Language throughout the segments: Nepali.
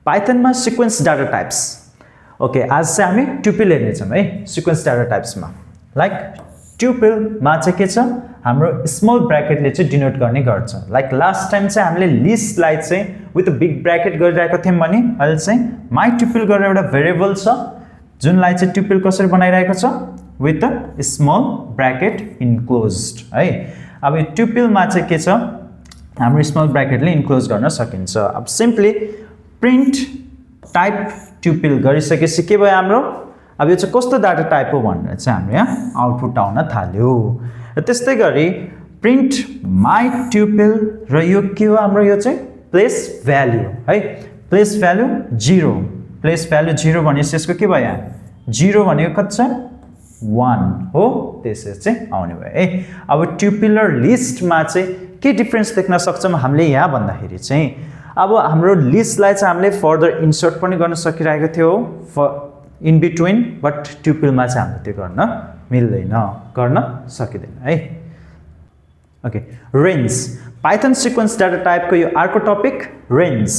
पाइथनमा सिक्वेन्स डाटा टाइप्स ओके आज चाहिँ हामी ट्युपल हेर्नेछौँ है सिक्वेन्स डाटा टाइप्समा लाइक ट्युपलमा चाहिँ के छ हाम्रो स्मल ब्र्याकेटले चाहिँ डिनोट गर्ने गर्छ लाइक लास्ट टाइम चाहिँ हामीले लिस्टलाई चाहिँ विथ बिग ब्र्याकेट गरिरहेको थियौँ भने अहिले चाहिँ माई ट्युपल गरेर एउटा भेरिएबल छ जुनलाई चाहिँ ट्युपल कसरी बनाइरहेको छ with a small bracket enclosed है अब यो ट्युपलमा चाहिँ के छ हाम्रो स्मल ब्र्याकेटले इन्क्लोज गर्न सकिन्छ अब सिम्पली प्रिन्ट टाइप ट्युपल गरिसकेपछि के भयो हाम्रो अब यो चाहिँ कस्तो डाटा टाइप हो भनेर चाहिँ हाम्रो यहाँ आउटपुट आउन थाल्यो र त्यस्तै गरी प्रिन्ट माई ट्युपल र यो के हो हाम्रो यो चाहिँ प्लेस भ्याल्यु है प्लेस भ्याल्यु 0 प्लेस भ्याल्यु 0 भनेपछि यसको के भयो यहाँ 0 भनेको कति छ 1 हो त्यसरी चाहिँ आउने भयो है अब ट्युपल र लिस्टमा चाहिँ के डिफरेन्स देख्न सक्छौँ हामीले यहाँ भन्दाखेरि चाहिँ अब हाम्रो लिस्टलाई चाहिँ हामीले फर्दर इन्सर्ट पनि गर्न सकिरहेको थियो इन बिट्विन बट ट्युपलमा चाहिँ हामीले त्यो गर्न मिल्दैन गर्न सकिँदैन है okay range Python sequence data टाइपको यो अर्को टपिक रेन्ज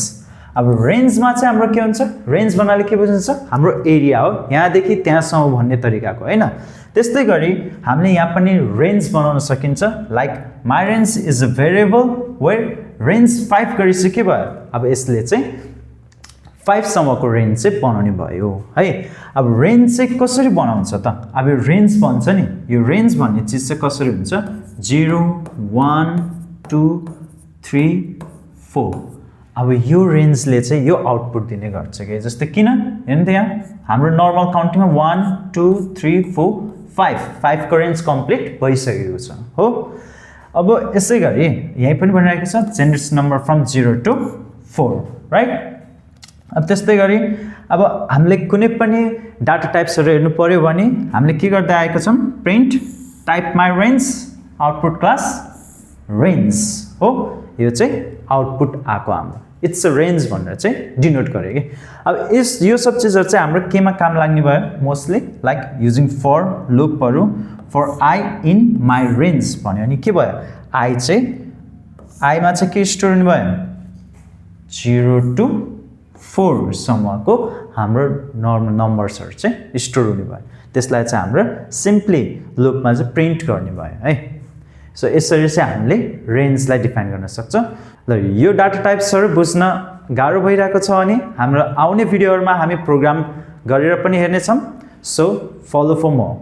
अब रेन्जमा चाहिँ हाम्रो के हुन्छ रेन्ज भन्नाले के बुझिन्छ हाम्रो एरिया हो यहाँदेखि त्यहाँसम्म भन्ने तरिकाको हैन त्यस्तै गरी हामीले यहाँ पनि रेन्ज बनाउन सकिन्छ like my range is a variable where range 5 गरिसके के भयो अब यसले चाहिँ 5 सम्मको रेन्ज चाहिँ बनाउने भयो है अब रेन्ज चाहिँ कसरी बनाउँछ त अब यो रेन्ज भन्छ नि यो रेन्ज भन्ने चिज चाहिँ कसरी हुन्छ 0 1 2 3 4 अब यो रेन्जले चाहिँ यो आउटपुट दिने गर्छ के जस्तै किन हेर्नु त यहाँ हाम्रो नर्मल काउन्टिङमा 1 2 3 4 5 को रेन्ज कम्प्लिट भइसकेको छ हो अब यसै गरी यही पनि भनिरहेको छ generates number from 0 to 4 right अब त्यस्तै गरी अब हामीले कुनै पनि डाटा टाइप्सहरु हेर्नु पर्यो भने हामीले के गर्दै आएका छौं print type my range output class range हो यो चाहिँ आउटपुट आको हाम्रो इट्स अ रेन्ज भनेर चाहिँ डिनोट गरे के अब यो सब चीजहरु चाहिँ हाम्रो केमा काम लाग्ने भयो मोस्टली लाइक युजिङ फर लुपहरु for I in my range भन्यो अनि के भयो आई चाहिँ आईमा चाहिँ के स्टोर हुने भयो 0 to 4 सम्मको हाम्रो नर्मल नम्बर्सहरु चाहिँ स्टोर हुने भयो त्यसलाई चाहिँ हाम्रो सिम्पली लुपमा चाहिँ प्रिन्ट गर्ने भयो है सो यसरी चाहिँ हामीले रेन्जलाई डिफाइन गर्न सक्छौं ल यो डाटा टाइप्सहरु बुझ्न गाह्रो भइरहेको छ भने हाम्रो आउने भिडियोहरुमा हामी प्रोग्राम गरेर पनि हेर्ने छौं सो फलो फर मोर